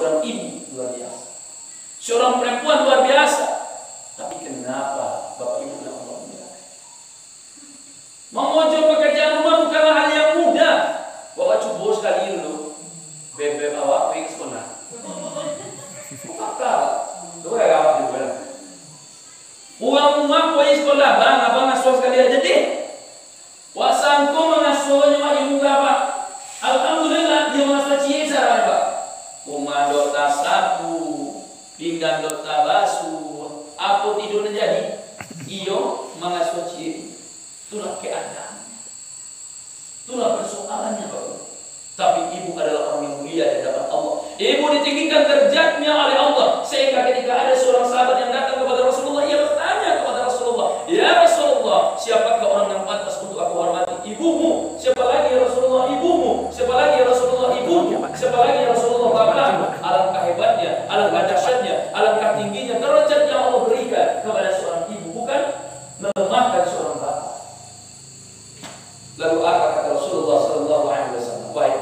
seorang ibu luar biasa, seorang perempuan luar biasa. Tapi kenapa Bapak Ibu yang Allah muliakan? Mengojok pekerjaan rumah bukanlah hal yang mudah. Bawa cubo sekali dulu, bebek awak pergi ke sekolah. Pakar, tuh ya awak juga. Uang rumah pergi sekolah, bang, abang ngasuh sekali aja deh. Wasangku mengasuhnya ibu bapak. Alhamdulillah dia mengasuh ciesa, Pak. Kumando tas sapu, pinggan dota basuh, apa tidur menjadi? Iyo mengasuh ciesa. Itulah keadaannya. Itulah persoalannya, Pak. Tapi ibu adalah orang yang mulia di hadapan Allah. Ibu ditinggikan derajatnya oleh Allah. Sehingga ketika ada seorang sahabat yang datang kepada Rasulullah, ia bertanya kepada Rasulullah, "Ya Rasulullah, siapakah orang yang pantas untuk aku hormati? Ibumu. Siapa lagi ya Rasulullah? Ibumu. Siapa lagi ya Rasulullah? Ibumu. Siapa lagi ya Rasulullah? Bapakmu." Alangkah hebatnya, alangkah dahsyatnya, alangkah tingginya derajat yang Allah berikan kepada seorang ibu, bukan melemahkan seorang bapak. Lalu apa kata Rasulullah sallallahu alaihi wasallam? Baik.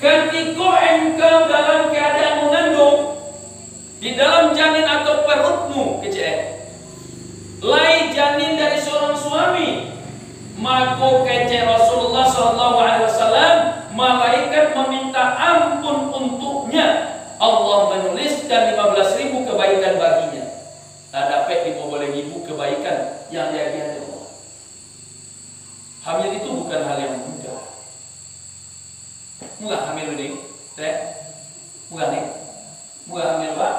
Ketika engkau dalam keadaan mengandung di dalam janin atau perutmu kecil, lai janin dari seorang suami, maka kecil Rasulullah sallallahu alaihi wasallam, malaikat meminta ampun untuknya. Allah menuliskan 15.000 kebaikan baginya. Tak dapat 15.000 kebaikan yang dia Allah. Hamil itu bukan hal yang mudah. Mudah hamil ini, mudah nih, mudah hamil Pak.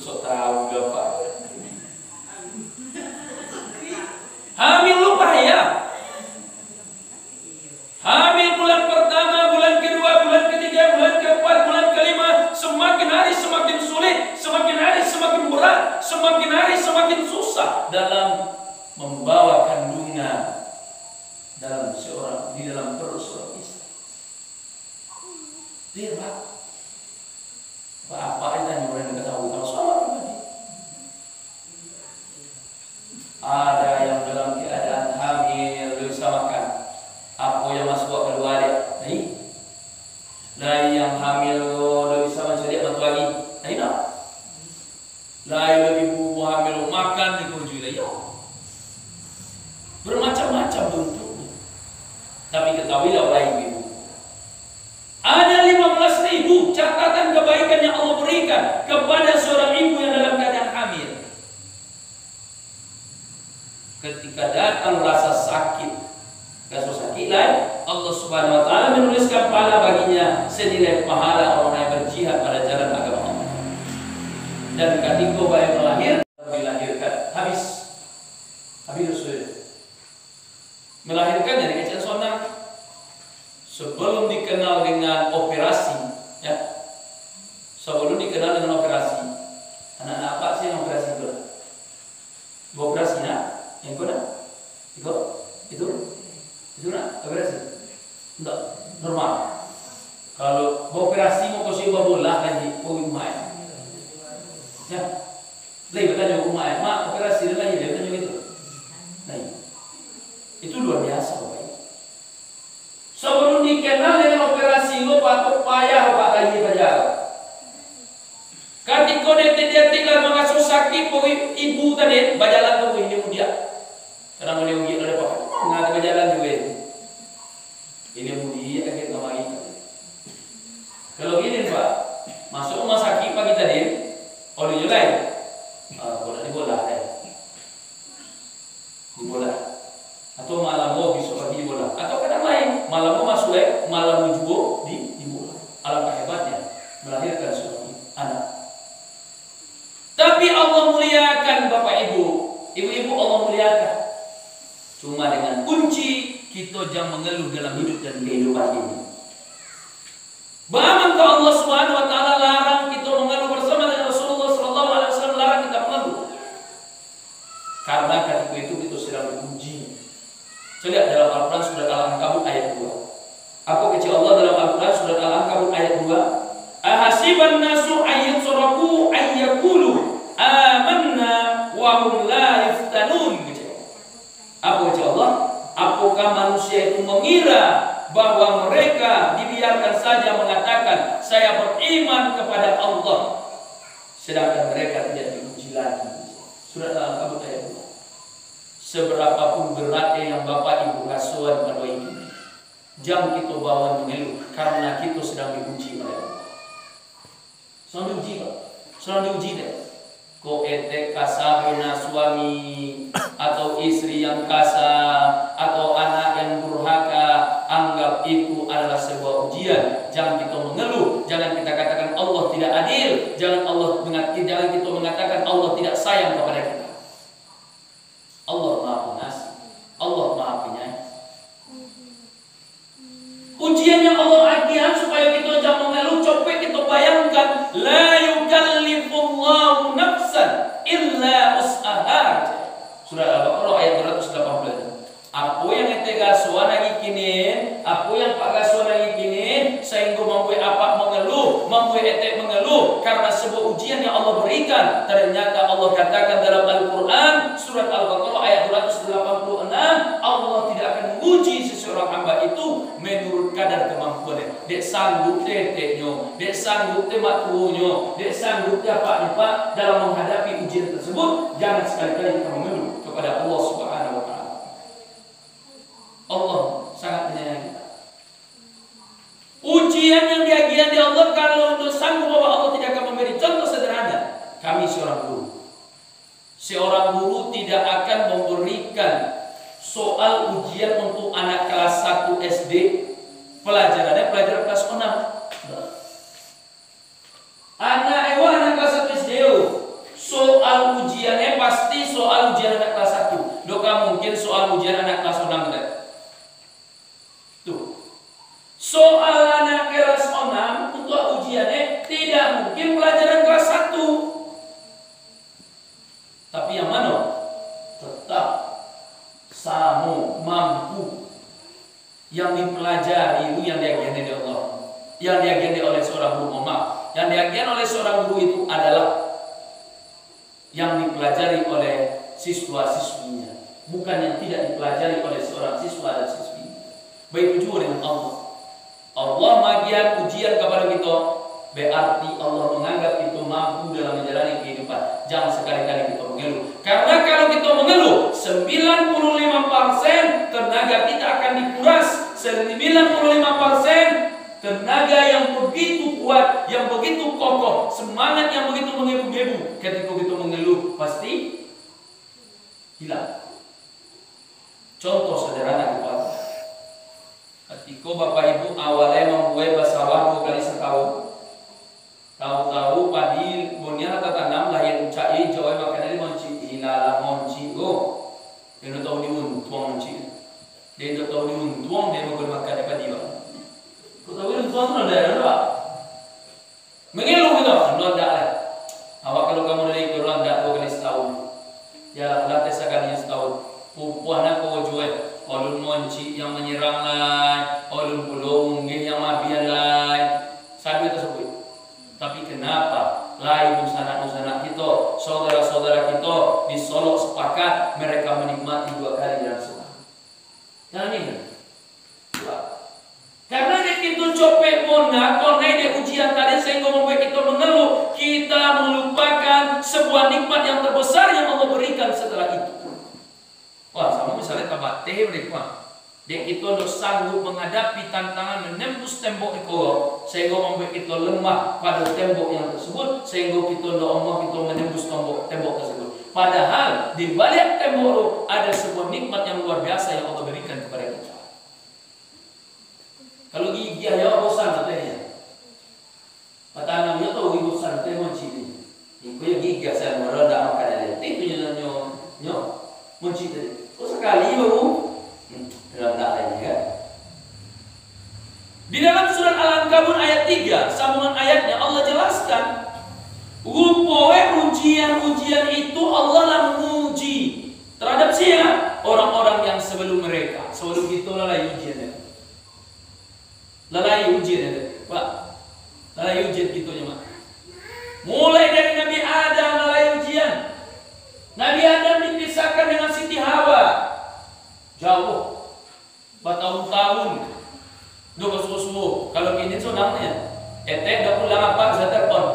So tahu gak Pak? Hamil lupa ya. Hamil bulan pertama, bulan kedua, bulan ketiga, bulan keempat, bulan kelima, semakin hari semakin sulit, semakin hari semakin berat, semakin hari semakin susah dalam membawa kandungan di dalam perut seorang istri. Dia Pak, apa itu yang boleh diketahui kalau soal pribadi? Ada yang dalam keadaan hamil bisa makan. Apa yang masuk ke luar dia? Dari yang hamil bisa mencari apa lagi? Nah, dari ibu hamil makan di kurjui lagi. Bermacam-macam bentuknya. Tapi ketahuilah oleh ibu, ada 15.000 catatan kebaikan yang Allah berikan kepada seorang ibu yang dalam keadaan hamil. Ketika datang rasa sakit, kasus sakit lain, Allah Subhanahu wa taala menuliskan pahala baginya senilai pahala orang yang berjihad pada jalan agama Allah. Dan ketika bayi dilahirkan, habis sudah melahirkan dari kecil sonang. Sebelum dikenal dengan operasi, ya, sebelum dikenal dengan operasi, anak-anak apa sih yang operasi itu? Operasi nak, yang itu nak operasi, tidak normal. Kalau operasi mau kasih bola lagi, main, ya, lagi bertanya main, mak operasi dan lagi dia bertanya itu, nah, itu luar biasa. Sebelum dikenal dengan operasi lo patut payah Pak lagi belajar. Ketika dia tinggal mengasuh sakit ibu tadi berjalan ke ini dia. Karena mau diuji oleh Pak. Nggak ada berjalan juga ini. Ini dia kaget nama itu. Kalau gini Pak, masuk rumah sakit pagi tadi, oleh julai, bola di bola. Atau malam mau besok pagi di bola, atau kadang lain malam mau masuk malam juga di bola. Alangkah hebatnya melahirkan seorang anak. Tapi Allah muliakan Bapak Ibu, ibu-ibu Allah muliakan. Cuma dengan kunci kita jangan mengeluh dalam hidup dan kehidupan ini. Bahkan Allah Subhanahu wa taala larang kita mengeluh bersama dengan Rasulullah sallallahu alaihi wasallam, larang kita mengeluh. Karena ketika itu kita sedang diuji. Lihat dalam Al-Quran surat Al-Ankabut ayat 2. Apa kecil Allah dalam Al-Quran surat Al-Ankabut ayat 2? Ahasiban nasu ayyutraku ayyakulu amanna wa hum la yuftanun. Apa kecil Allah? Apakah manusia itu mengira bahwa mereka dibiarkan saja mengatakan mengatakan saya beriman kepada Allah, sedangkan mereka tidak diuji lagi. Surat Al-Ankabut ayat 2. Seberapapun beratnya yang Bapak Ibu kasuhan pada ini, jangan kita bawa mengeluh, karena kita sedang diuji oleh Allah. Sedang diuji, Pak. Sedang diuji deh. Ko ete kasabina suami atau istri yang kasar atau anak yang durhaka, anggap itu adalah sebuah ujian. Jangan kita mengeluh, jangan kita katakan Allah tidak adil, jangan kita mengatakan Allah tidak sayang kepada kita. Allah Maha Pengasih, Allah Maha Penyayang. Ujian yang Allah agian supaya kita jangan mengeluh, coba kita bayangkan, la yukallifullahu nafsan illa usaha. Surah Al-Baqarah ayat 280. Apa yang ete gasuan lagi kini, apa yang Pak gasuan lagi kini, sehingga mampu apa mengeluh, mampu ete mengeluh karena sebuah ujian yang Allah berikan. Ternyata Allah katakan dalam Al-Quran surat Al-Baqarah ayat 286, Allah tidak akan menguji seseorang hamba itu menurut kadar kemampuannya. Dek sanggup teteknya, dek sanggup tematunya, dek sanggup apa dalam menghadapi ujian tersebut. Jangan sekali-kali kita mengeluh kepada Allah Subhanahu wa Ta'ala. Allah sangat menyayangi kita. Ujian yang diagian di Allah, kalau untuk sanggup bahwa Allah tidak akan memberi contoh sederhana. Kami seorang guru. Seorang guru tidak akan memberikan soal ujian untuk anak kelas 1 SD, pelajaran kelas 6. Anak kelas 1 SD, soal ujiannya pasti soal ujian anak kelas 1. Doka mungkin soal ujian anak kelas 6 kan? Tuh. Soal anak kelas 6 untuk ujiannya tidak mungkin pelajaran kelas 1. Tapi yang mana? Tetap mampu. Yang dipelajari itu yang diajarkan oleh Allah. Yang diajarkan oleh seorang guru, yang diajarkan oleh seorang guru itu adalah yang dipelajari oleh siswa-siswinya, bukan yang tidak dipelajari oleh seorang siswa dan siswi. Begitu juga dengan Allah. Allah magian ujian kepada kita, berarti Allah menganggap itu mampu dalam menjalani kehidupan. Jangan sekali-kali kita mengeluh. Karena kalau kita mengeluh, 95% tenaga kita akan dikuras. 95% tenaga yang begitu kuat, yang begitu kokoh, semangat yang begitu menggebu-gebu, ketika kita mengeluh pasti hilang. Contoh sederhana kepada ketika Bapak Ibu awalnya membuat sawah 2 kali setahun, tahu-tahu padi bunia tanam lahir ucai jauh makanya monci hilala monci yang tahu diuntuang monci, dia tahu diuntuang dia mau makan padi bang. Kau tahu diuntuang ada apa? Mengeluh gitu, anda lah. Awak kalau kamu dari Quran dah 2 kali setahun, ya latih sekali setahun. Pupuhnya kau jual. Olun monci yang menyerang lain, olun pulung yang mabian lain, sabi tersebut. Tapi kenapa lain nusana kita, saudara-saudara kita di Solo sepakat mereka menikmati 2 kali dalam setahun? Yang ini, karena dia kita copek mona, konai dia ujian tadi sehingga membuat kita mengeluh, kita melupakan sebuah nikmat yang terbesar yang Allah berikan setelah itu. Wah, sama misalnya tabat teh mereka. Dek itu untuk sanggup menghadapi tantangan menembus tembok itu, sehingga membuat kita lemah pada tembok yang tersebut, sehingga kita kita menembus tembok tersebut. Padahal di balik tembok itu ada sebuah nikmat yang luar biasa yang Allah berikan kepada kita. Kalau gigi ya bosan katanya. Patanamnya tahu gigi bosan teh menciri. Iku ya gigi saya meronda makan ada. Itu nyo menciri. Oh sekali baru rendah lagi kan. Di dalam surat Al-Ankabut ayat 3 sambungan ayatnya Allah jelaskan rupoe ujian-ujian itu Allah lah menguji terhadap siapa? Orang-orang yang sebelum mereka. Sebelum itu lalai ujiannya. Lalai ujiannya Pak. Lalai ujian gitunya Mak. Mulai dari Nabi Adam lalai ujian. Nabi Adam dipisahkan dengan Siti Hawa jauh bertahun-tahun, 2 subuh. Kalau kini so namanya Ete udah pulang apa? Bisa telepon.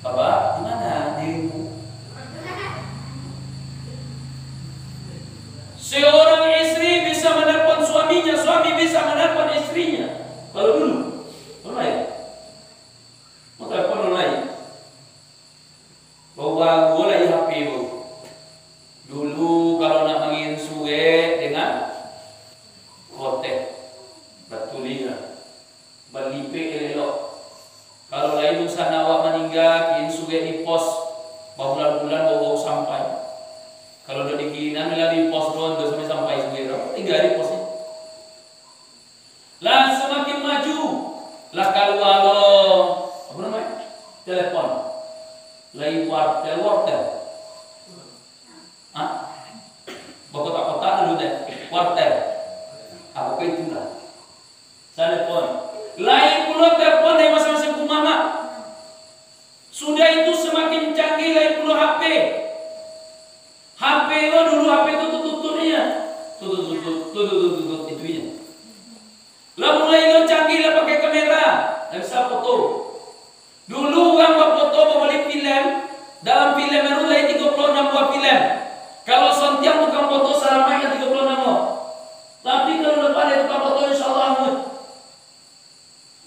Bapak, gimana dirimu? Seorang istri bisa menelpon suaminya, suami bisa menelpon istrinya. Kalau dulu, online. Mau telepon online. Bawa gula HP bu. Dulu kalau nak mangin suwe dengan kotek, batulinya, balipe elok. Kalau lain usaha awak meninggal, kian suwe di pos, bulan-bulan bawa sampai. Kalau udah dikinan lah di pos doang, udah sampai suwe, tinggal di posnya. Lah semakin maju, lah kalau apa namanya? Telepon, lagi wartel. Kotak-kotak dulu deh, wartel. Apa itu lah? Telepon. Lain pula telepon dari masing-masing kumama. Sudah itu semakin canggih lain pula HP. HP itu dulu HP itu tutupnya. Tutut itu ya. Lah mulai lo canggih lah pakai kamera, bisa foto. Dulu orang buat foto beli film, dalam film itu lain 36 buah film. Kalau sontiang tukang foto selamanya 36. Tapi kalau depan itu tukang foto insyaallah amun.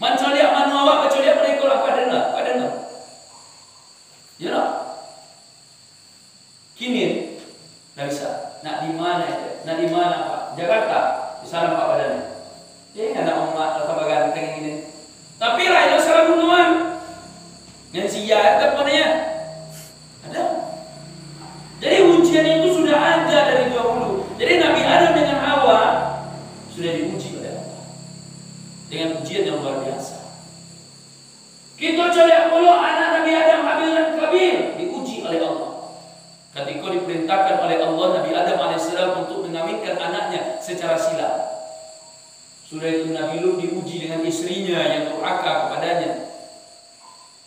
Mencari manu awak kecuali mereka lah kadang. Ya lah. Kini nggak bisa. Nak di mana itu? Nak di mana Pak? Jakarta. Di sana Pak badannya. Ya nggak nak umat atau baganteng ini. Tapi lah itu salah bunuhan. Yang siap teleponnya ada. Jadi ujian itu sudah ada dari dahulu. Jadi Nabi Adam dengan Hawa sudah diuji oleh Allah dengan ujian yang luar biasa. Kita coba mulu anak Nabi Adam Habil dan Kabil diuji oleh Allah. Ketika diperintahkan oleh Allah Nabi Adam alaihissalam untuk mengawinkan anaknya secara sila. Sudah itu Nabi Nuh diuji dengan istrinya yang durhaka kepadanya.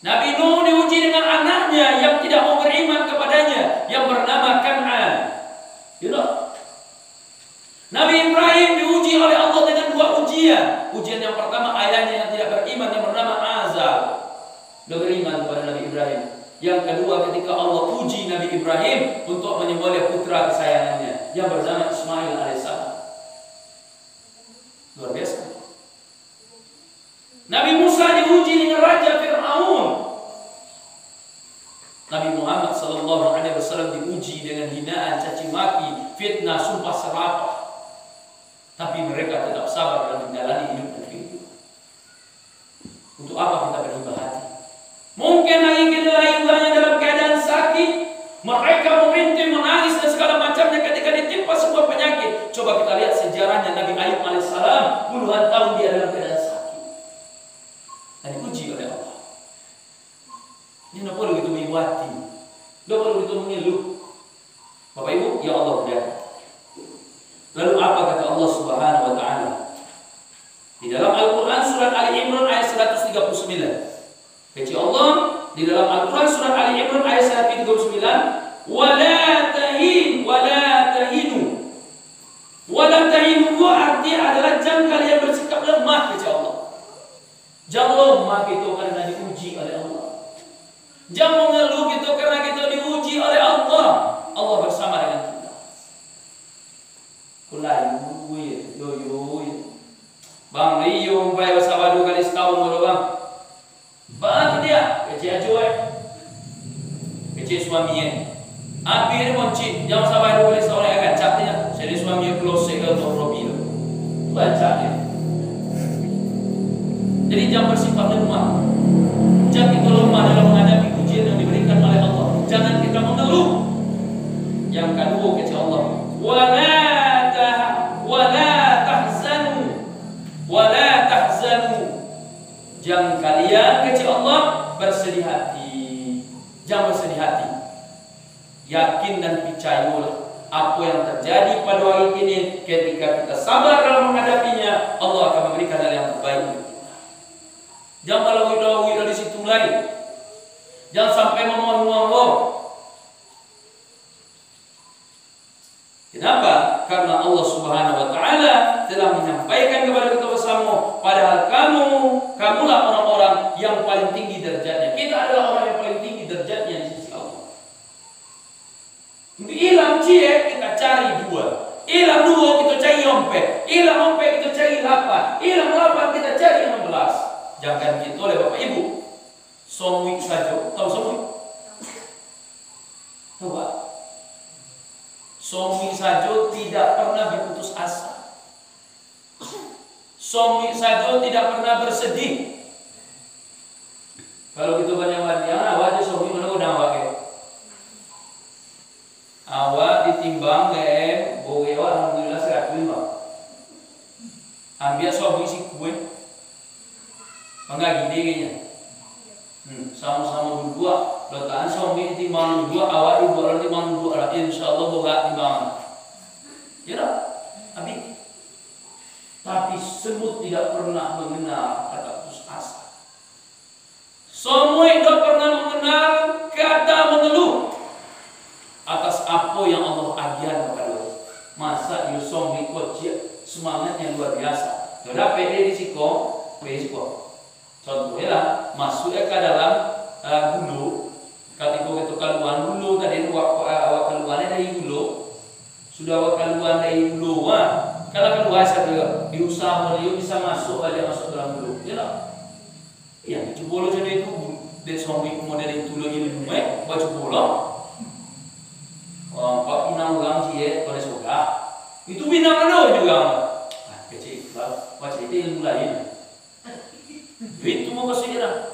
Nabi Nuh diuji dengan anaknya yang tidak mau beriman kepadanya yang bernama Kan'an. You know? Nabi Ibrahim diuji oleh Allah dengan dua ujian. Ujian yang pertama ayahnya yang tidak beriman yang bernama Azar. Dia beriman kepada Nabi Ibrahim. Yang kedua ketika Allah uji Nabi Ibrahim untuk menyembelih putra kesayangannya yang bernama Ismail alaihissalam. Luar biasa. Nabi Musa diuji dengan Raja Fir'aun. Nabi Muhammad sallallahu alaihi wasallam diuji dengan hinaan, caci maki, fitnah, sumpah serapah. Tapi mereka tetap sabar dalam menjalani hidup dan kehidupan. Untuk apa kita berhibah hati? Mungkin lagi kita lahirnya dalam keadaan sakit, mereka merintih, menangis dan segala macamnya ketika ditimpa sebuah penyakit. Coba kita lihat sejarahnya Nabi Ayub alaihissalam, puluhan tahun dia dalam keadaan sakit dan diuji oleh Allah. Ini tidak perlu begitu mewati, tidak perlu begitu mengeluh. Bapak Ibu, ya Allah mudah. Lalu apa kata Allah Subhanahu wa taala? Di dalam Al-Qur'an surat Ali Imran ayat 139. Kata Allah di dalam Al-Qur'an surat Ali Imran ayat 139, "Wala tahin wala tahinu." Wala tahinu artinya adalah jangan kalian bersikap lemah, kata Allah. Jangan lemah gitu karena diuji oleh Allah. Jangan mengeluh gitu karena kita diuji oleh Allah. Allah bersama dengan kita. Kulai Bang Rio umpay bersama 2 kali setahun dulu bang. Bang dia kecil aja kecil suaminya. Akhirnya moncik jangan sampai 2 kali setahun yang akan capnya. Jadi suaminya close ke Robi. Bacanya. Jadi jangan bersifat lemah. Jangan kita lemah dalam menghadapi ujian yang diberikan oleh Allah. Jangan kita mengeluh. Yang kedua kata Allah, wala tahzanu. Jangan kalian kata Allah bersedih hati. Jangan bersedih hati. Yakin dan percayalah apa yang terjadi pada hari ini ketika kita sabar dalam menghadapinya, Allah akan memberikan hal yang terbaik untuk kita. Jangan malawi-lawi dari situ lain. Jangan sampai memohon-mohon. Kenapa? Karena Allah Subhanahu wa taala telah menyampaikan kepada kita bersama, padahal kamulah orang-orang Jangan gitu oleh Bapak Ibu. Somui saja, tahu somui? Tahu Pak? Somui saja tidak pernah berputus asa. Somui saja tidak pernah bersedih. Kalau gitu banyak yang awak aja somui mana udah awak ya. Awak ditimbang boge awak alhamdulillah 105. Ambil somui si kue. Enggak gini kayaknya. Sama-sama berdua. Letakkan somui ditimbang berdua, awak di dua orang timbang berdua. Insyaallah boga timbangan. Ya tak? Tapi semut tidak pernah mengenal kata putus asa. Semut tidak pernah mengenal kata mengeluh atas apa yang Allah ajar kepada kita. Masa Yusuf kocik semangatnya luar biasa. Sudah pede di siko, contohnya lah, masuknya ke dalam hulu. Ketika kita keluar hulu, tadi awak keluarnya dari hulu. Sudah awak keluar dari hulu, kalau keluar saya diusaha dia bisa masuk dalam hulu. Ya lah. Ya, coba lo jadi itu dari suami kemudian itu lo ilmu baca bola. Pak Pinang orang sih pada suka. Itu Pinang ada juga. Kecil, baca itu ilmu lain. Itu mau kasih orang.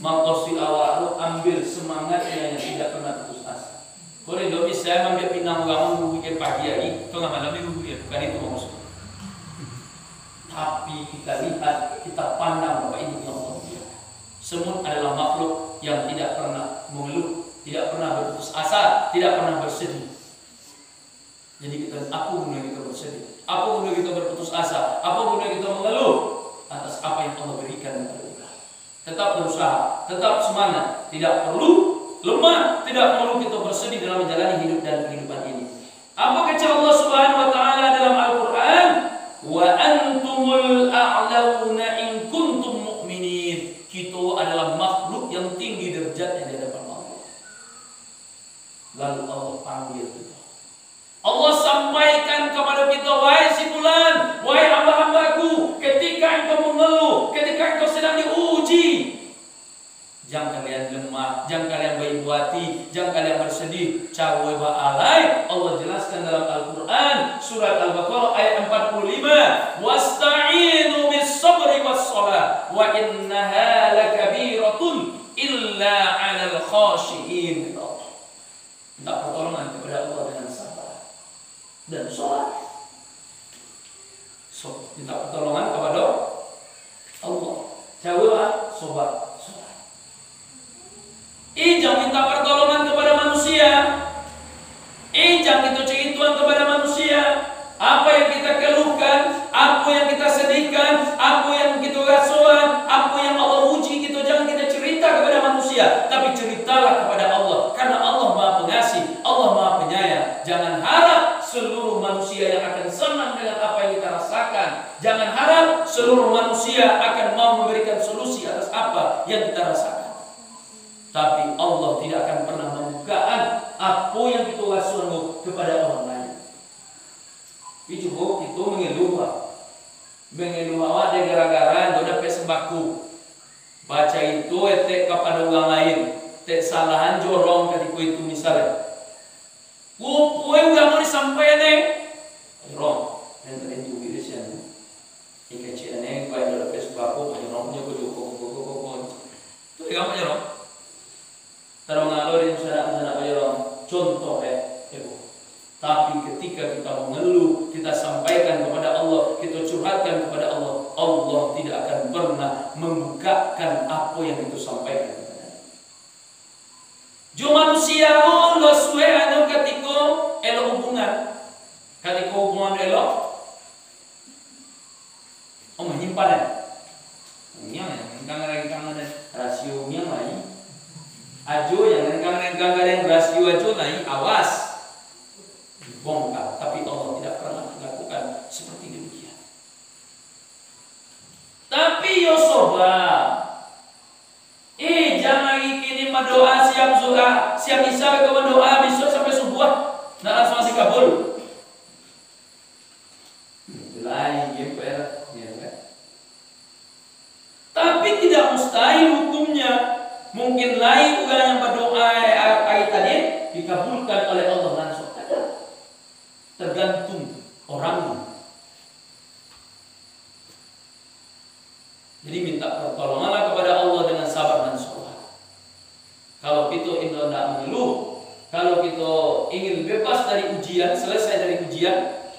Makasih awak lo ambil semangatnya yang tidak pernah putus asa. Kalau tidak bisa ambil Pinang orang bikin pagi hari, tengah malam itu bukan itu maksud. Tapi kita lihat, kita pandang Bapak Ibu yang mulia. Semut adalah makhluk yang tidak pernah mengeluh, tidak pernah berputus asa, tidak pernah bersedih. Jadi kita, apa gunanya kita bersedih? Apa gunanya kita berputus asa? Apa gunanya kita mengeluh atas apa yang Allah berikan kepada kita? Tetap berusaha, tetap semangat, tidak perlu lemah, tidak perlu kita bersedih dalam menjalani hidup dan kehidupan ini. Apa kata Allah Subhanahu wa taala dalam Al-Qur'an? Wa antumul a'launa in kuntum mu'minin. Kita adalah makhluk yang tinggi derajatnya di hadapan Allah. Lalu Allah panggil kita. Allah sampaikan kepada kita, wahai si fulan, wahai hamba-hambaku, ketika engkau mengeluh, ketika engkau sedang diuji, jangan kalian lemah, jangan kalian baik hati, jangan kalian bersedih, cawe ba'alai. Allah jelaskan dalam Al-Quran surat Al-Baqarah ayat 45, wasta'inu bis sabri was salat wa innaha lakabiratun illa 'alal khashiin. Minta pertolongan kepada Allah dengan sabar dan salat. Minta pertolongan kepada Allah. Cawe sabar. Jangan minta pertolongan kepada manusia. Jangan kita cari Tuhan kepada manusia. Apa yang kita keluhkan, apa yang kita sedihkan, apa yang kita rasuan, apa yang Allah uji kita, jangan kita cerita kepada manusia, tapi ceritalah kepada Allah. Karena Allah Maha Pengasih, Allah Maha Penyayang. Jangan harap seluruh manusia yang akan senang dengan apa yang kita rasakan. Jangan harap seluruh manusia akan mau memberikan solusi atas apa yang kita rasakan. Tapi Allah tidak akan pernah membukaan apa yang kita rasukan kepada orang lain. Itu itu mengeluh awak dia gara-gara tidak dapat sembako. Baca itu etek kepada orang lain, tek salahan jorong ketika itu misalnya. Poe udah mau disampaikan jorong, yang tadi itu virusnya. Ikan cina kau yang dapat sembako, jorongnya kau joko. Itu yang apa jorong? Taruh ngalor yang sana jorong. Contoh ibu. Tapi ketika kita mengeluh, kita sampaikan kepada Allah, kita curhatkan kepada Allah, Allah tidak akan pernah membukakan apa yang kita sampaikan kepada Allah. Jo manusia lo suwe anu ketika elok hubungan. Ketika hubungan elok menyimpan. Yang rasionya lain. Ajo yang renggang rasio ajo lain, awas. Bongkar, tapi Allah tidak pernah melakukan seperti demikian. Tapi yo sobat, jangan ini berdoa siap zuhur, siap isya ke berdoa besok sampai subuh, nah langsung masih kabul. Lain gitu ya kan. Tapi Tapi tidak mustahil hukumnya. Mungkin lain orang yang berdoa ayat tadi dikabulkan oleh Allah langsung. Tergantung orangnya. Jadi minta pertolonganlah kepada Allah dengan sabar dan sholat. Kalau kita ingin tidak mengeluh, kalau kita ingin bebas dari ujian, selesai dari ujian,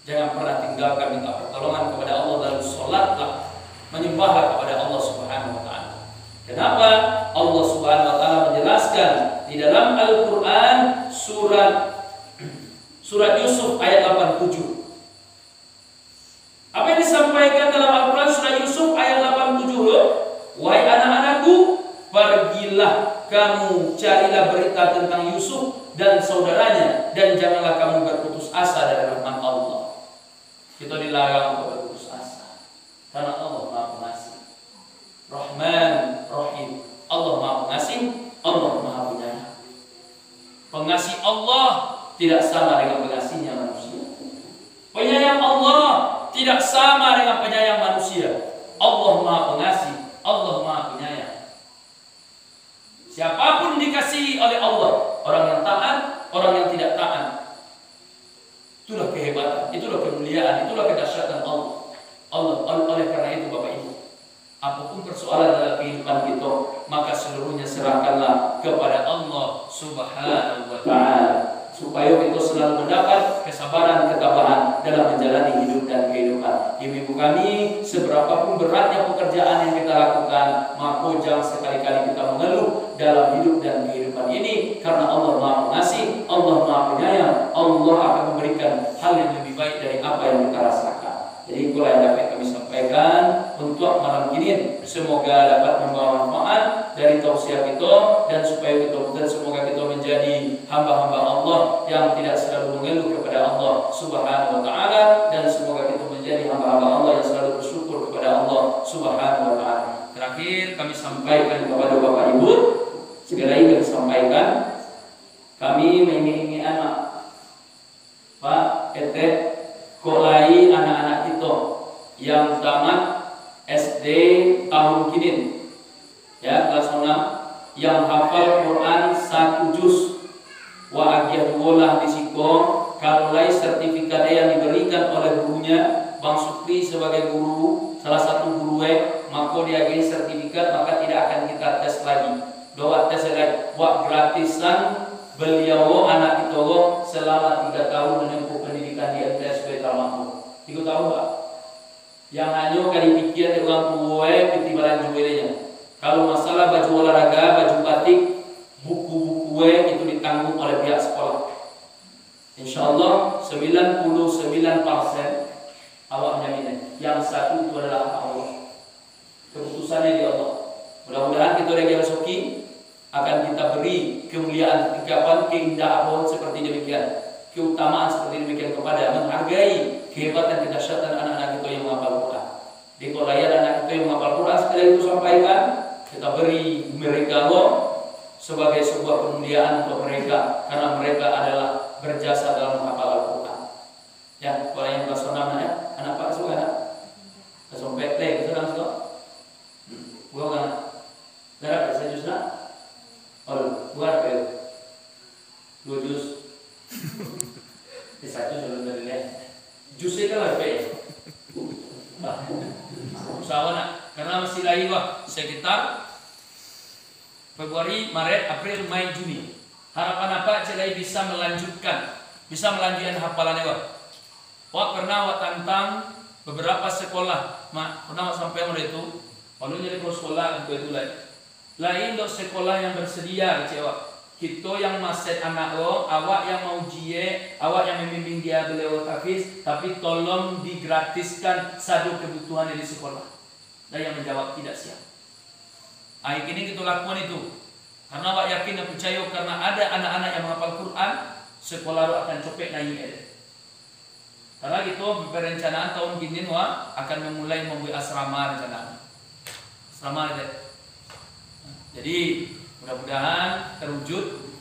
jangan pernah tinggalkan minta pertolongan kepada Allah dan sholatlah, menyembahlah kepada Allah Subhanahu wa Ta'ala. Kenapa? Allah Subhanahu wa Ta'ala menjelaskan di dalam Al-Quran surat Yusuf ayat 87. Apa yang disampaikan dalam Al-Quran surat Yusuf ayat 87? Wahai anak-anakku, pergilah kamu carilah berita tentang Yusuf dan saudaranya, dan janganlah kamu berputus asa dari rahmat Allah. Kita dilarang untuk berputus asa karena Allah Maha Pengasih, Rahman Rahim. Allah Maha Pengasih, Allah Maha Penyayang. Pengasih Allah tidak sama dengan pengasihnya manusia. Penyayang Allah tidak sama dengan penyayang manusia. Allah Maha Pengasih, Allah Maha Penyayang. Siapapun dikasihi oleh Allah, orang yang taat, orang yang tidak taat, itulah kehebatan, itulah kemuliaan, itulah kedahsyatan Allah. Oleh karena itu Bapak Ibu, apapun persoalan dalam kehidupan kita, maka seluruhnya serahkanlah kepada Allah Subhanahu wa Ta'ala, supaya kita selalu mendapat kesabaran, ketabahan dalam menjalani hidup dan kehidupan. Ibu-ibu kami, seberapapun beratnya pekerjaan yang kita lakukan, maka jangan sekali-kali kita mengeluh dalam hidup dan kehidupan ini, karena Allah Maha Pengasih, Allah Maha Penyayang. Allah akan memberikan hal yang lebih baik dari apa yang kita rasakan. Jadi itulah yang dapat kami sampaikan untuk malam ini. Semoga dapat membawa manfaat dari tausiah kita, dan supaya semoga kita menjadi hamba-hamba Allah yang tidak selalu mengeluh kepada Allah Subhanahu wa Ta'ala, dan semoga kita menjadi hamba-hamba Allah yang selalu bersyukur kepada Allah Subhanahu wa Ta'ala. Terakhir kami sampaikan kepada Bapak Ibu, sekali lagi kami sampaikan, kami mengingingi anak Pak Ete kolai anak-anak kita yang tamat SD tahun kini, ya, kelas 6, yang hafal Quran 1 juz wa agiyah wolah disiko, kalau lain sertifikat yang diberikan oleh gurunya, Bang Sukri sebagai guru, salah satu guru maka dia beri sertifikat, maka tidak akan kita tes lagi. Doa tes lagi, wa gratisan beliau anak itu selama 3 tahun menempuh pendidikan di MTSP Talmahmud. 3 tahun Pak. Yang hanya kali pikir di orang tua petibalan jualnya. Kalau masalah baju olahraga, baju batik, buku-buku itu ditanggung oleh pihak sekolah. Insyaallah 99% awak menjamin. Yang satu itu adalah Allah. Keputusannya di Allah. Mudah-mudahan kita dari Resoki akan kita beri kemuliaan, kekapan, keindahan seperti demikian, keutamaan seperti demikian, kepada menghargai kehebatan, kedahsyatan anak-anak kita yang menghafal Quran. Di kolayan anak kita yang menghafal Quran, setelah itu sampaikan, kita beri mereka sebagai sebuah kemuliaan untuk mereka, karena mereka adalah berjasa dalam menghafal Al-Quran. Ya, kolayan kelas 6 ya, anak Pak suka anak, kesompet leh, kita langsung, gua kan, darah saya justru. Oh, buat apa? 2 juz. Di 1 juz dari lihat. Jusnya kan apa ya? Usaha nak, karena masih lagi sekitar Februari, Maret, April, Mei, Juni. Harapan apa? Celai bisa melanjutkan hafalannya pernah tantang beberapa sekolah, pernah sampai mulai itu. Kalau jadi sekolah itu lain dok sekolah yang bersedia kecewa. Kita yang masih anak awak yang mau awak yang membimbing dia beliau hafiz, tapi tolong digratiskan satu kebutuhan di sekolah. Dan yang menjawab tidak siap. Ini kita lakukan itu. Karena awak yakin dan percaya, karena ada anak-anak yang menghafal Quran, sekolah akan copek naik. Karena kita berencana tahun ini akan memulai membuat asrama rencana. Asrama jadi mudah-mudahan terwujud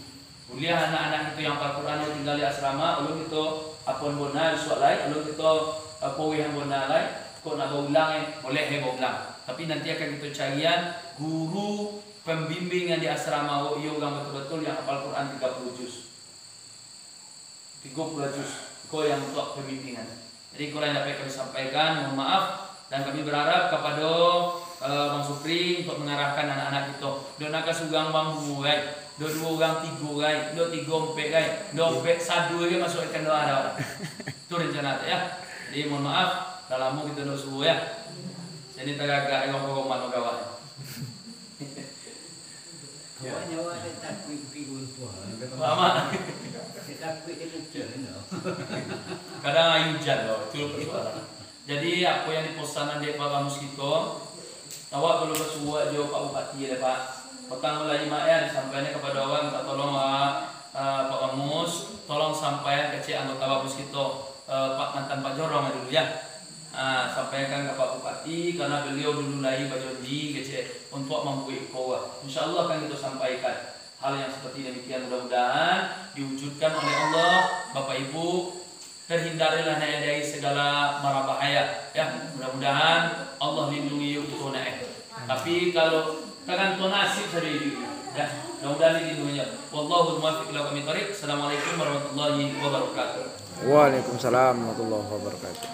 kuliah anak-anak itu yang hafal Quran yang tinggal di asrama, ulun itu apun bona suat lain, ulun itu powi yang bona lain, kok nak ulang boleh ulang. Tapi nanti akan kita carian guru pembimbing yang di asrama iya orang betul-betul yang hafal Quran 30 juz. 30 juz. Kau yang untuk pembimbingan. Jadi kalau yang dapat kami sampaikan, mohon maaf dan kami berharap kepada Bang Supri untuk mengarahkan anak-anak kita. Do nak sugang bambu guys. Do 2 orang 3 guys. Do 3 empek guys. Do empek sadu lagi masukkan doa ada. Itu rencana ya. Jadi mohon maaf dalam kita do subuh ya. Jadi tagagak yang kokoman kawan. Nyawa ada takwi piun Tuhan. Mama. Takwi itu jalan. Kadang ayu hujan loh, itu persoalan. Jadi apa yang dipesanan di Pak Kamus kita, awak belum bersuara jauh Pak Bupati ya Pak. Petang mulai ya disampaikan kepada orang minta tolong Pak Kamus, tolong sampaikan ke anggota Kamus kita Pak mantan Pak Jorong dulu ya. Sampaikan ke Pak Bupati karena beliau dulu lagi berjanji kece untuk membuat kowa. Insya Allah akan kita sampaikan hal yang seperti demikian, mudah-mudahan diwujudkan oleh Allah. Bapak Ibu terhindarilah dari segala mara bahaya ya, mudah-mudahan Allah lindungi itu tapi kalau tangan nasib saja itu ya, mudah-mudahan dilindunginya. Wallahu muwaffiq ila aqwamit thoriq. Assalamualaikum warahmatullahi wabarakatuh. Waalaikumsalam warahmatullahi wabarakatuh.